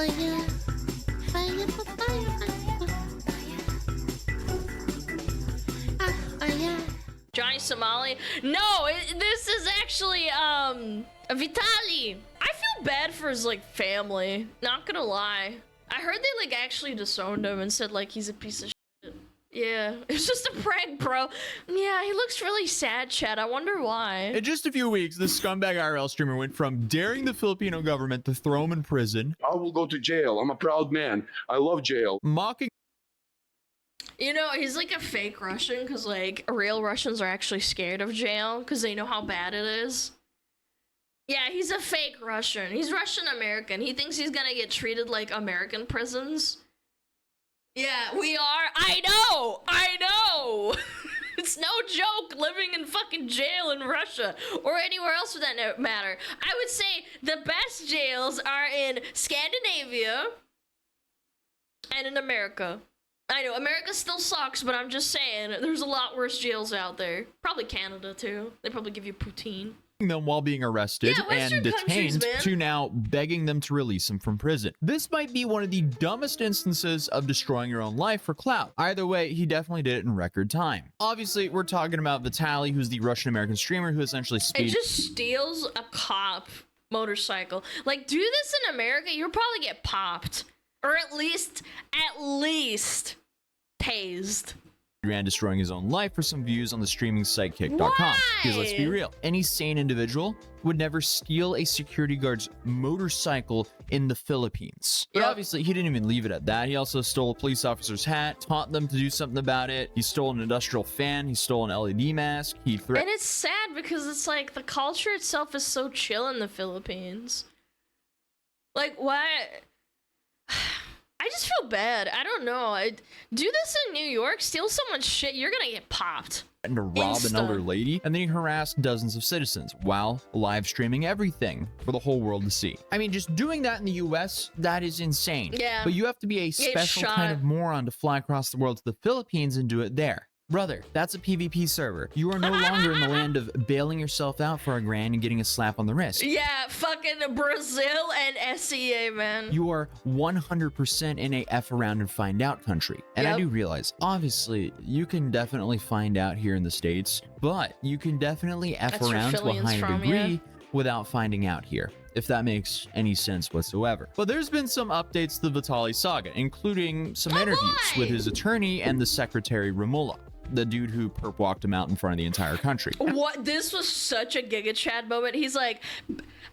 fire, fire, fire, fire. Johnny Somali? No, this is actually Vitali. I feel bad for his like family. Not gonna lie. I heard they like actually disowned him and said like he's a piece of shit. Yeah, it's just a prank, bro. Yeah, he looks really sad, Chad. I wonder why. In just a few weeks, this scumbag IRL streamer went from daring the Filipino government to throw him in prison, I will go to jail. I'm a proud man. I love jail. mocking You know, he's like a fake Russian because like real Russians are actually scared of jail because they know how bad it is. Yeah, he's a fake Russian. He's Russian American. He thinks he's gonna get treated like American prisons. Yeah, we are. I know. It's no joke living in fucking jail in Russia or anywhere else for that matter. I would say the best jails are in Scandinavia and in America. I know America still sucks, but I'm just saying there's a lot worse jails out there. Probably Canada too. They probably give you poutine. them while being arrested Yeah, Western and countries, detained man. to now begging them to release him from prison. This might be one of the dumbest instances of destroying your own life for clout. Either way, he definitely did it in record time. Obviously, we're talking about Vitali, who's the Russian-American streamer who essentially It speed just steals a cop motorcycle. Like, do this in America, you'll probably get popped. Or at least tased. ran destroying his own life for some views on the streaming site kick.com. Because let's be Why? real, any sane individual would never steal a security guard's motorcycle in the Philippines. But Yep. obviously, he didn't even leave it at that. He also stole a police officer's hat, taught them to do something about it. He stole an industrial fan. He stole an LED mask. He And threatened. it's sad because it's like the culture itself is so chill in the Philippines. Like, why? I just feel bad. I don't know. Do this in New York, steal someone's shit, you're gonna get popped. To rob Insta. an elder lady, and then he harassed dozens of citizens while live streaming everything for the whole world to see. I mean, just doing that in the US, that is insane. Yeah. But you have to be a special kind shot. of moron to fly across the world to the Philippines and do it there. Brother, that's a PvP server. You are no longer in the land of bailing yourself out for $1,000 and getting a slap on the wrist. Yeah, fucking Brazil and SEA, man. You are 100% in a F around and find out country. And I Yep. do realize, obviously, you can definitely find out here in the States, but you can definitely F That's where around to a Phillians higher from, degree yeah. without finding out here, if that makes any sense whatsoever. But there's been some updates to the Vitali saga, including some Oh, interviews boy! with his attorney and the secretary Romulo, the dude who perp walked him out in front of the entire country. What? This was such a Giga Chad moment. He's like,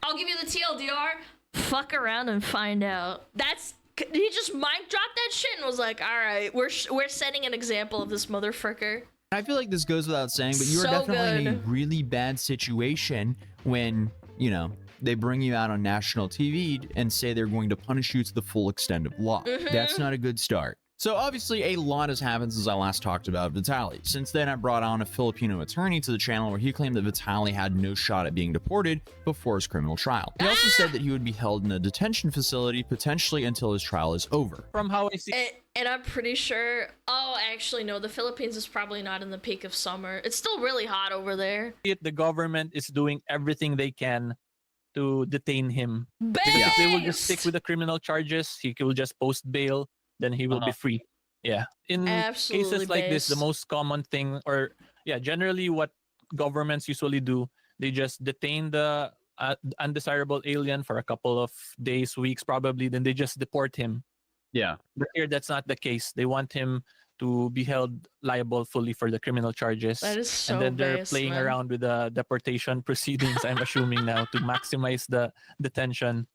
I'll give you the TLDR. Fuck around and find out. He just mic dropped that shit and was like, all right, we're setting an example of this motherfucker. I feel like this goes without saying, but you are So definitely in a good. really bad situation when, you know, they bring you out on national TV and say they're going to punish you to the full extent of law. That's not a good start. So obviously a lot has happened since I last talked about Vitali. Since then, I brought on a Filipino attorney to the channel where he claimed that Vitali had no shot at being deported before his criminal trial. He also said that he would be held in a detention facility potentially until his trial is over. From how I see And I'm pretty sure. Oh, actually, no. The Philippines is probably not in the peak of summer. It's still really hot over there. it, the government is doing everything they can to detain him. Because if they will just stick Based! with the criminal charges, he will just post bail, then he will be free. Yeah. In Absolutely cases like this, the based. most common thing, or yeah, generally what governments usually do, they just detain the undesirable alien for a couple of days, weeks probably, then they just deport him. Yeah. But here, that's not the case. They want him to be held liable fully for the criminal charges. That is so And then they're based, playing man. around with the deportation proceedings, I'm assuming now, to maximize the detention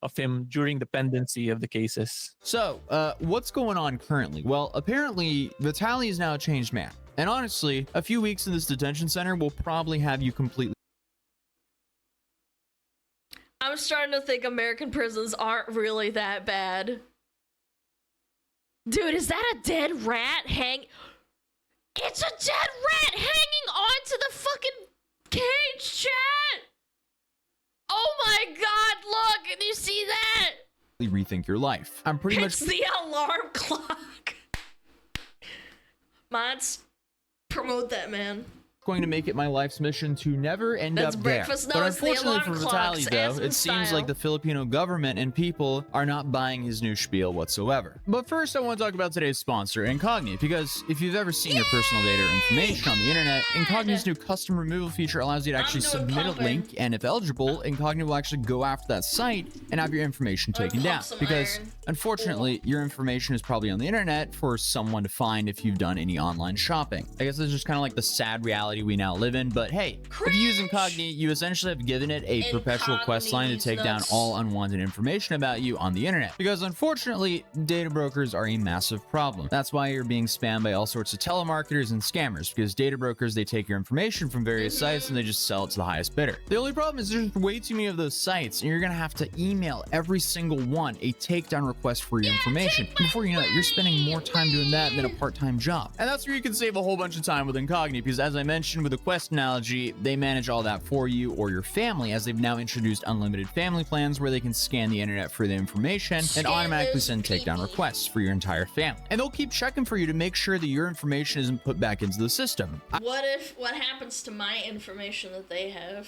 of him during the pendency of the cases. So, what's going on currently? Well, apparently, Vitali is now a changed man. And honestly, a few weeks in this detention center will probably have you completely I'm starting to think American prisons aren't really that bad. Dude, is that a dead rat It's a dead rat hanging onto the fucking cage, chat! Oh my god, look! Do you see that? rethink your life. I'm pretty It's much the alarm clock. Mods, promote that, man. going to make it my life's mission to never end That's up there. breakfast. No, But it's the unfortunately alarm for clocks. Vitaly, though, Aspen it seems style. like the Filipino government and people are not buying his new spiel whatsoever. But first, I want to talk about today's sponsor, Incogni, because if you've ever seen your personal data or information on the internet, Incogni's new custom removal feature allows you to actually I'm doing submit pumping. a link, and if eligible, Incogni will actually go after that site and have your information taken pump down. some Because iron. unfortunately, your information is probably on the internet for someone to find if you've done any online shopping. I guess this is just kind of like the sad reality we now live in, but hey, if you use Incogni, you essentially have given it a perpetual quest line to take down nuts. all unwanted information about you on the internet. Because unfortunately, data brokers are a massive problem. That's why you're being spammed by all sorts of telemarketers and scammers, because data brokers, they take your information from various sites and they just sell it to the highest bidder. The only problem is there's way too many of those sites, and you're gonna have to email every single one a takedown request for your information. And before you know it, you're spending more time doing that than a part-time job. And that's where you can save a whole bunch of time with Incogni, because as I mentioned with the quest analogy, they manage all that for you or your family, as they've now introduced unlimited family plans where they can scan the internet for the information and Scan automatically those send takedown peepees. requests for your entire family. And they'll keep checking for you to make sure that your information isn't put back into the system. What happens to my information that they have?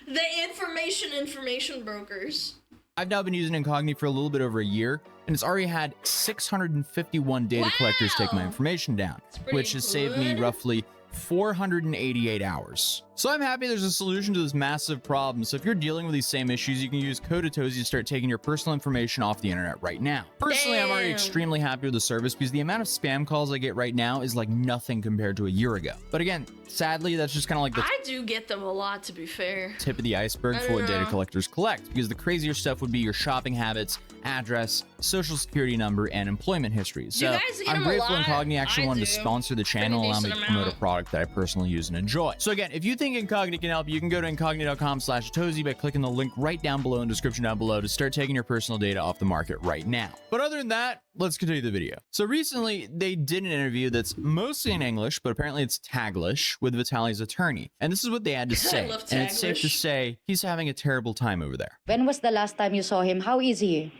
The information brokers. I've now been using Incogni for a little bit over a year, and it's already had 651 data collectors take my Wow. information down, pretty which has saved me good. roughly 488 hours. So I'm happy there's a solution to this massive problem. So if you're dealing with these same issues, you can use code Atozy to start taking your personal information off the internet right now. Personally, I'm already Damn. extremely happy with the service because the amount of spam calls I get right now is like nothing compared to a year ago. But again, sadly, that's just kind of like the I do get them a lot, to be fair. tip of the iceberg I for what don't data know. collectors collect, because the crazier stuff would be your shopping habits, address, social security number, and employment history. So guys get I'm them a grateful lot. Incogni actually I wanted to do. sponsor the channel and allow me to decent promote a amount. product that I personally use and enjoy. So again, if you think Incogni can help you, can go to incogni.com/Atozy by clicking the link right down below in the description down below to start taking your personal data off the market right now. But other than that, let's continue the video. So recently, they did an interview that's mostly in English, but apparently it's Taglish with Vitaly's attorney. And this is what they had to say. love And it's safe to Taglish. say he's having a terrible time over there. When was the last time you saw him? How is he?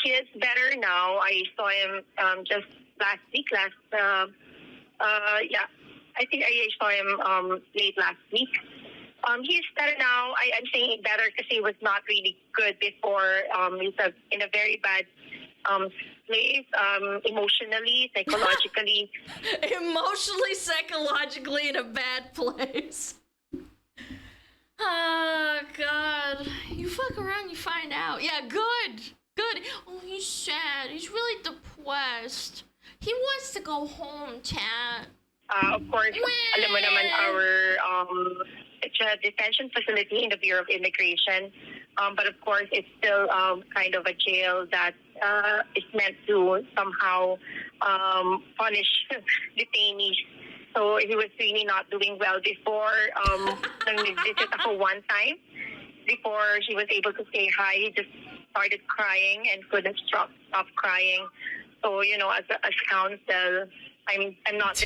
He is better now. I saw him just last week. I think I saw him late last week. He's better now. I'm saying better because he was not really good before. He's in a very bad place, emotionally, psychologically. Emotionally, psychologically in a bad place. Oh, God. You fuck around, you find out. Yeah, good. Good. Oh, he's sad. He's really depressed. He wants to go home, chat. Of course, alam mo naman it's a detention facility in the Bureau of Immigration. But of course, it's still kind of a jail that is meant to somehow punish detainees. So he was really not doing well before. Nang nag-visit ako one time, before he was able to say hi, he just started crying and couldn't stop crying. So, you know, as counsel, I'm not...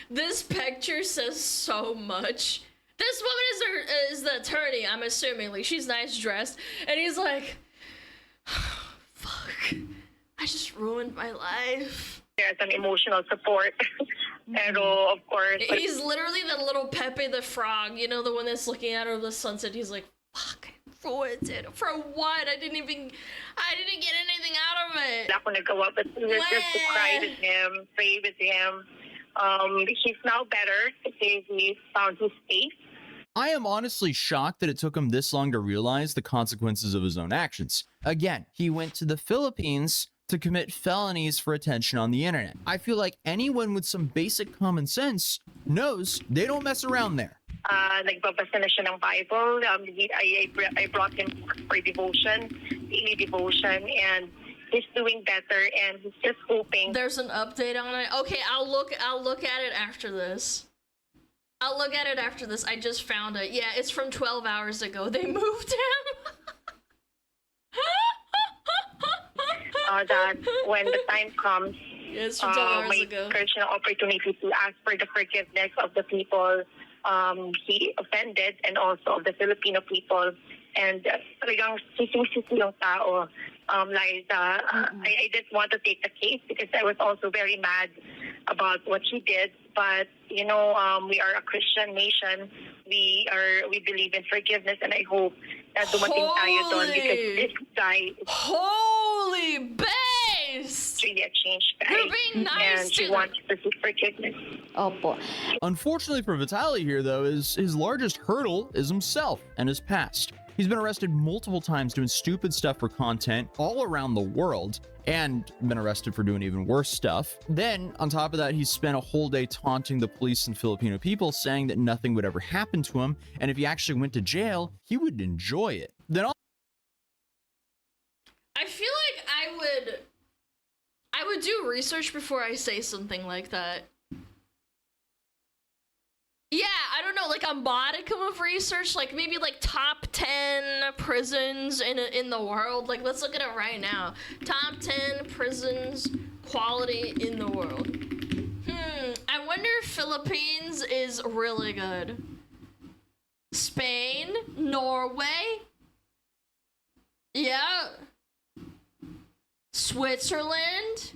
This picture says so much. This woman is the attorney, I'm assuming. Like, she's nice dressed. And he's like, fuck. I just ruined my life. There's an emotional support. Pero, of course... He's literally the little Pepe the Frog. You know, the one that's looking out over the sunset. He's like, fuck, I ruined it. For what? I didn't get anything out of it. Wala ko nagawa, but just to cry with him, pray with him. He's now better because he found his faith. I am honestly shocked that it took him this long to realize the consequences of his own actions. Again, he went to the Philippines to commit felonies for attention on the internet. I feel like anyone with some basic common sense knows they don't mess around there. Nagbabasa na siya ng Bible. I brought him for devotion, daily devotion, and he's doing better, and he's just hoping. There's an update on it. Okay, I'll look at it after this. I just found it. Yeah, it's from 12 hours ago. They moved him. That when the time comes, Yeah, it's from 12 hours may ago. encourage an opportunity to ask for the forgiveness of the people he offended and also of the Filipino people. And talagang sising-sisi yung tao Liza. I didn't want to take the case because I was also very mad about what she did. But we are a Christian nation. We believe in forgiveness, and I hope na dumating tayo doon because this guy is Holy base! really a changed guy. You're being nice and to she them. wants to seek forgiveness. Opo. Unfortunately for Vitaly here, though, his largest hurdle is himself and his past. He's been arrested multiple times doing stupid stuff for content all around the world, and been arrested for doing even worse stuff. Then, on top of that, he's spent a whole day taunting the police and Filipino people, saying that nothing would ever happen to him, and if he actually went to jail, he would enjoy it. Then I feel like I would do research before I say something like that. Yeah, I don't know, like a modicum of research, like maybe like top 10 prisons in the world. Like, let's look at it right now. Top 10 prisons quality in the world. I wonder if Philippines is really good. Spain, Norway. Yeah. Switzerland,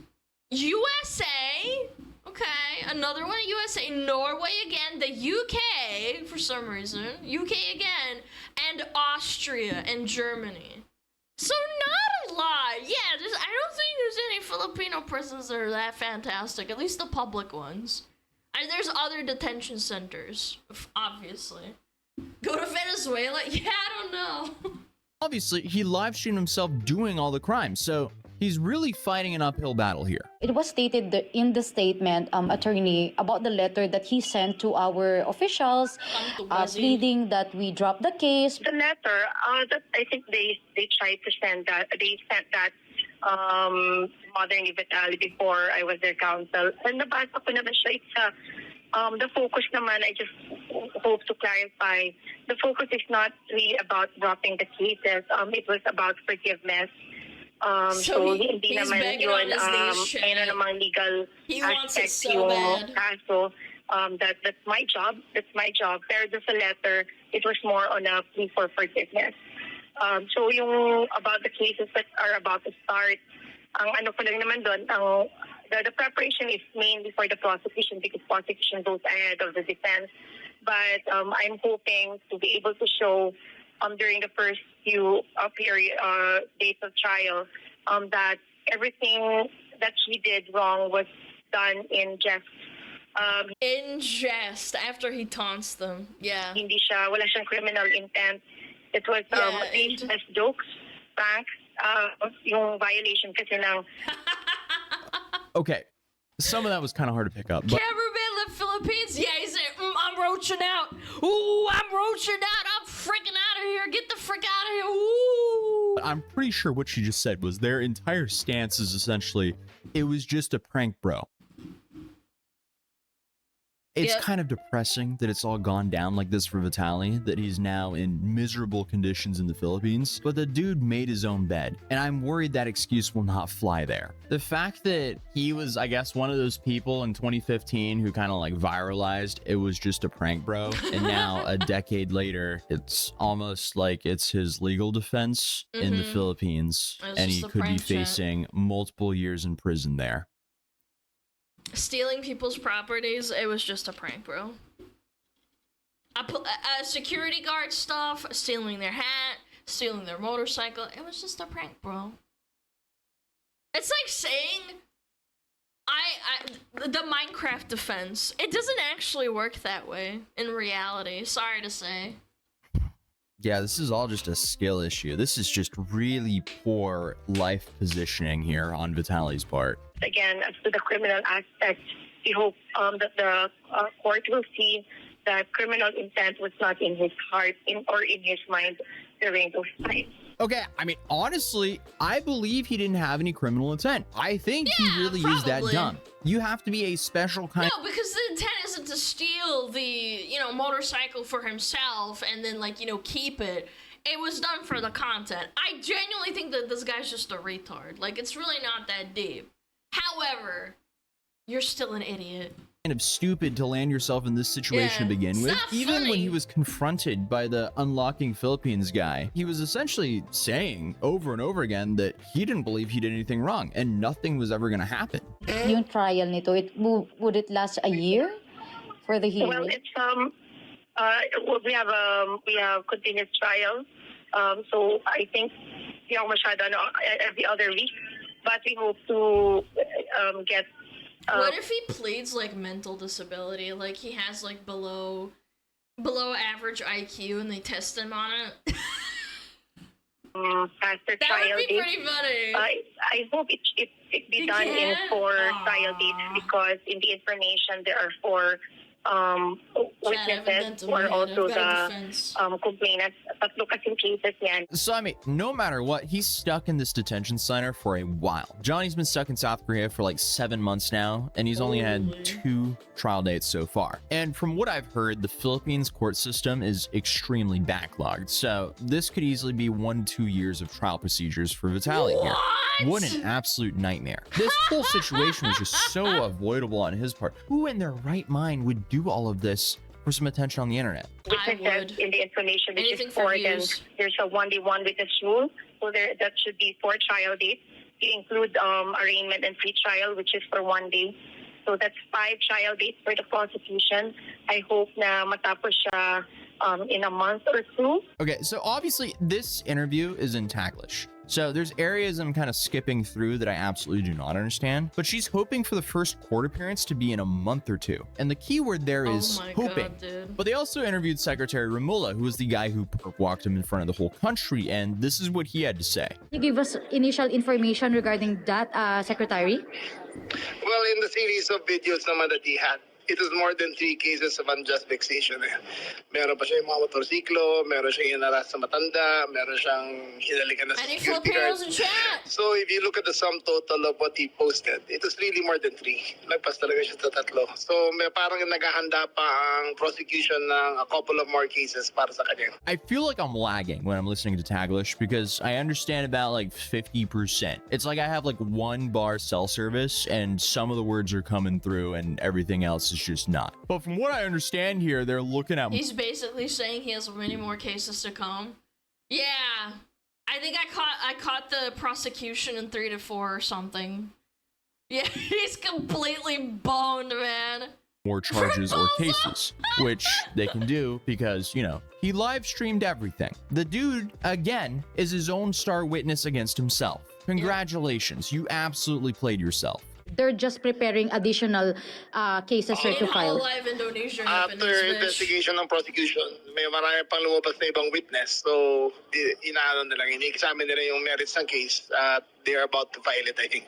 USA. Okay, another one, USA, Norway again, the UK for some reason, UK again, and Austria and Germany. So not a lot. Yeah, I don't think there's any Filipino prisons that are that fantastic, at least the public ones. There's other detention centers, obviously. Go to Venezuela? Yeah, I don't know. obviously, he live streamed himself doing all the crimes, so he's really fighting an uphill battle here. It was stated in the statement, attorney, about the letter that he sent to our officials, pleading that we drop the case. The letter, I think they tried to send that. They sent that Modern Vitaly before I was their counsel. And nabasa ko naman siya. It's the focus naman, I just hope to clarify, the focus is not really about dropping the cases. It was about forgiveness. So hindi he's naman begging yun, on his knees, shit. ayun na namang legal He wants it aspect so yung bad. kaso. That's my job. Pero just a letter, it was more on a plea for forgiveness. So yung about the cases that are about to start, ang ano pa lang naman doon, the preparation is mainly for the prosecution because prosecution goes ahead of the defense. But I'm hoping to be able to show during the first few days of trial that everything that she did wrong was done in jest. In jest, after he taunts them. Yeah. Wala siyang criminal intent. It was baseless jokes, pranks, yung violation kasi ng... Okay, some of that was kind of hard to pick up. But Cameraman in the Philippines? Yeah, he said, I'm roaching out. Ooh, I'm roaching out. I'm freaking out of here. Get the frick out of here. Ooh. I'm pretty sure what she just said was their entire stance is essentially, it was just a prank, bro. It's kind of depressing that it's all gone down like this for Vitaly, that he's now in miserable conditions in the Philippines, but the dude made his own bed, and I'm worried that excuse will not fly there. The fact that he was, I guess, one of those people in 2015 who kind of like viralized, it was just a prank, bro, and now a decade later, it's almost like it's his legal defense in the Philippines, and he could be facing multiple years in prison there. Stealing people's properties, it was just a prank, bro. Security guard stuff, stealing their hat, stealing their motorcycle, it was just a prank, bro. It's like saying, the Minecraft defense, it doesn't actually work that way in reality, sorry to say. Yeah, this is all just a skill issue. This is just really poor life positioning here on Vitaly's part. Again, as to the criminal aspect, we hope that the court will see that criminal intent was not in his heart or in his mind during those times. Okay, I mean, honestly, I believe he didn't have any criminal intent. I think he really is that dumb. You have to be a special kind. No, because the intent isn't to steal the, motorcycle for himself and then, keep it. It was done for the content. I genuinely think that this guy's just a retard. Like, it's really not that deep. However, you're still an idiot. kind of stupid to land yourself in this situation to begin it's with. not Even when he funny. was confronted by the Unlocking Philippines guy, he was essentially saying over and over again that he didn't believe he did anything wrong and nothing was ever going to happen. Yung trial nito, would it last a year for the hearing? Well, it's we have continuous trials. So I think we are masyado every other week, but we hope to get. What if he pleads like mental disability, like he has like below average IQ, and they test him on it? Faster That trial would be dates. pretty funny. I hope it be You done in can't? 4 Aw. trial dates, because in the information there are 4 witnesses who are also the complainants. Tatlo kasing cases yan. So, I mean, no matter what, he's stuck in this detention center for a while. Johnny's been stuck in South Korea for like 7 months now, and he's only Holy. had 2 trial dates so far. And from what I've heard, the Philippines court system is extremely backlogged. So, this could easily be 1-2 years of trial procedures for Vitaly here. What an absolute nightmare. This whole situation was just so avoidable on his part. Who in their right mind would do all of this for some attention on the internet? I Witnesses would. in the information, which Anything is for 4, then views. there's a 1-day-1 witness rule. So that should be 4 trial dates. You include arraignment and pre-trial, which is for 1 day. So that's 5 trial dates for the prosecution. I hope na matapos siya in a month or 2. Okay, so obviously this interview is in Taglish. So there's areas I'm kind of skipping through that I absolutely do not understand, but she's hoping for the first court appearance to be in a month or 2. And the key word there is oh my hoping. God, dude. But they also interviewed Secretary Ramula, who was the guy who walked him in front of the whole country, and this is what he had to say. You give us initial information regarding that, Secretary? Well, in the series of videos naman that he had, it is more than 3 cases of unjust vexation. Meron pa siya yung mga motorsiklo, meron siyang hinaras sa matanda, meron siyang hinalikan na Any security guard. Filipinos in chat? So if you look at the sum total of what he posted, it is really more than 3. Nagpas talaga siya sa 3. So may parang naghahanda pa ang prosecution ng a couple of more cases para sa kanya. I feel like I'm lagging when I'm listening to Taglish because I understand about like 50%. It's like I have like 1 bar cell service and some of the words are coming through and everything else is just not. But from what I understand here, they're looking at He's basically saying he has many more cases to come. Yeah, I think I caught the prosecution in 3 to 4 or something. Yeah, he's completely boned, man. more charges or cases, which they can do because, you know, he live streamed everything. The dude, again, is his own star witness against himself. Congratulations, you absolutely played yourself. They're just preparing additional cases sir, to In file. Live Indonesia After investigation ng prosecution, may marami pang lumabas na ibang witness. So, inaano nila, ini-examine nila yung merits ng case at they are about to file it, I think.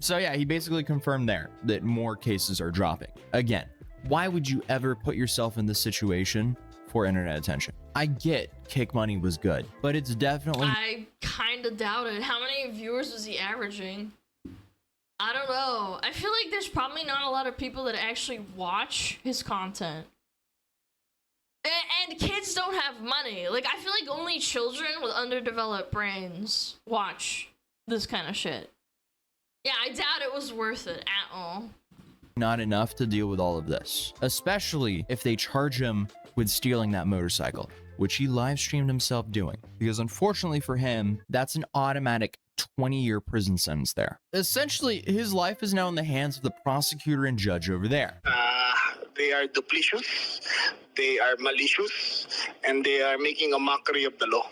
So yeah, he basically confirmed there that more cases are dropping. Again, why would you ever put yourself in this situation for internet attention? I get Kick Money was good, but it's definitely... I kind of doubt it. How many viewers was he averaging? I don't know. I feel like there's probably not a lot of people that actually watch his content. And kids don't have money. Like, I feel like only children with underdeveloped brains watch this kind of shit. Yeah, I doubt it was worth it at all. not enough to deal with all of this, especially if they charge him with stealing that motorcycle, which he live streamed himself doing, because unfortunately for him, that's an automatic 20-year prison sentence there. Essentially, his life is now in the hands of the prosecutor and judge over there. They are duplicitous, they are malicious, and they are making a mockery of the law.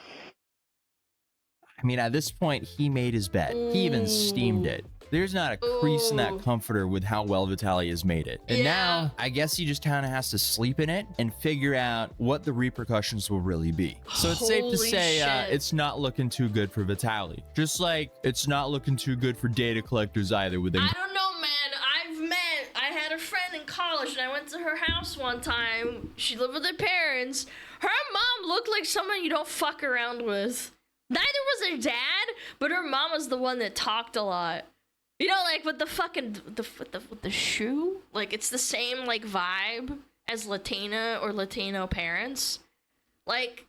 I mean, at this point, he made his bed. He even steamed it. There's not a crease in that comforter with how well Vitaly has made it. And now, I guess he just kind of has to sleep in it and figure out what the repercussions will really be. So it's safe to Holy say shit. it's not looking too good for Vitaly. Just like it's not looking too good for data collectors either with I don't know, man. I had a friend in college and I went to her house one time. She lived with her parents. Her mom looked like someone you don't fuck around with. Neither was her dad, but her mom was the one that talked a lot. You know, like with the fucking with the shoe, like it's the same like vibe as Latina or Latino parents. Like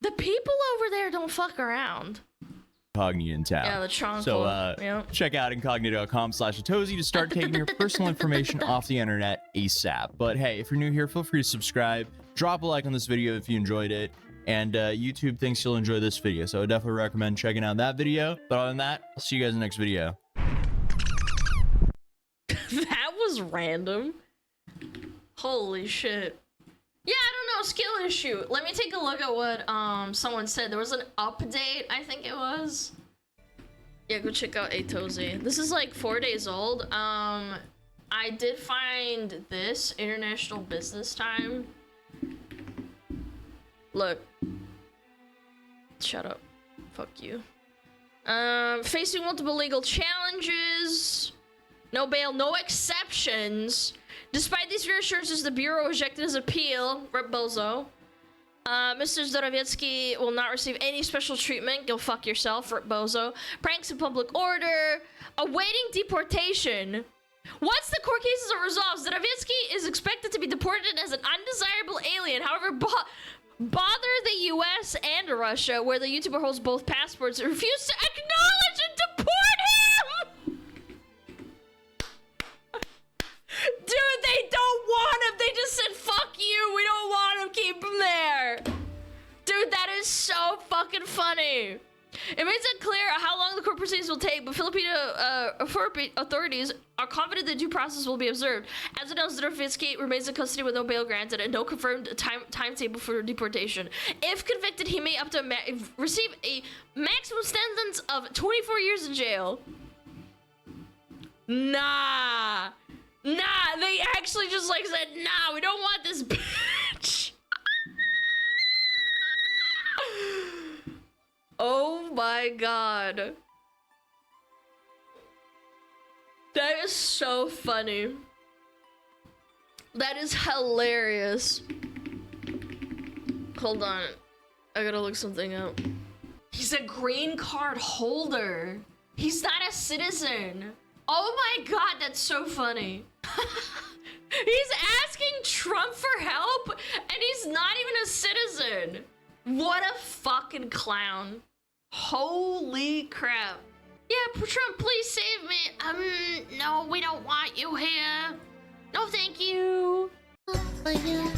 the people over there don't fuck around. Incognito in town. Yeah, the trunk. So yeah. check out incognito.com/atozy to start taking your personal information off the internet ASAP. But hey, if you're new here, feel free to subscribe, drop a like on this video if you enjoyed it, and YouTube thinks you'll enjoy this video, so I definitely recommend checking out that video. But other than that, I'll see you guys in the next video. That was random. Holy shit. Yeah, I don't know, skill issue. Let me take a look at what someone said. There was an update, I think it was. Yeah, go check out atozy. This is like 4 days old. I did find this international business time. Look. Shut up. Fuck you. Facing multiple legal challenges. No bail, no exceptions. Despite these reassurances, the Bureau rejected his appeal. Rip Bozo. Mr. Zdorowiecki will not receive any special treatment. Go fuck yourself, Rip Bozo. Pranks in public order. Awaiting deportation. Once the court cases are resolved, Zdorowiecki is expected to be deported as an undesirable alien. However, bother the US and Russia, where the YouTuber holds both passports, refuse to acknowledge and deport him! Dude, they don't want him! They just said, fuck you, we don't want him, keep him there! Dude, that is so fucking funny! It makes it clear how long the court proceedings will take, but Filipino authorities are confident the due process will be observed. As announced, Zdorowiecki remains in custody with no bail granted and no confirmed timetable for deportation. If convicted, he may receive a maximum sentence of 24 years in jail. Nah, they actually just like said, nah, we don't want this bitch. Oh my god. That is so funny. That is hilarious. Hold on. I gotta look something up. He's a green card holder. He's not a citizen. Oh my god, that's so funny. He's asking Trump for help and he's not even a citizen. What a fucking clown. Holy crap. Yeah, Trump, please save me. No, we don't want you here. No, thank you. For you.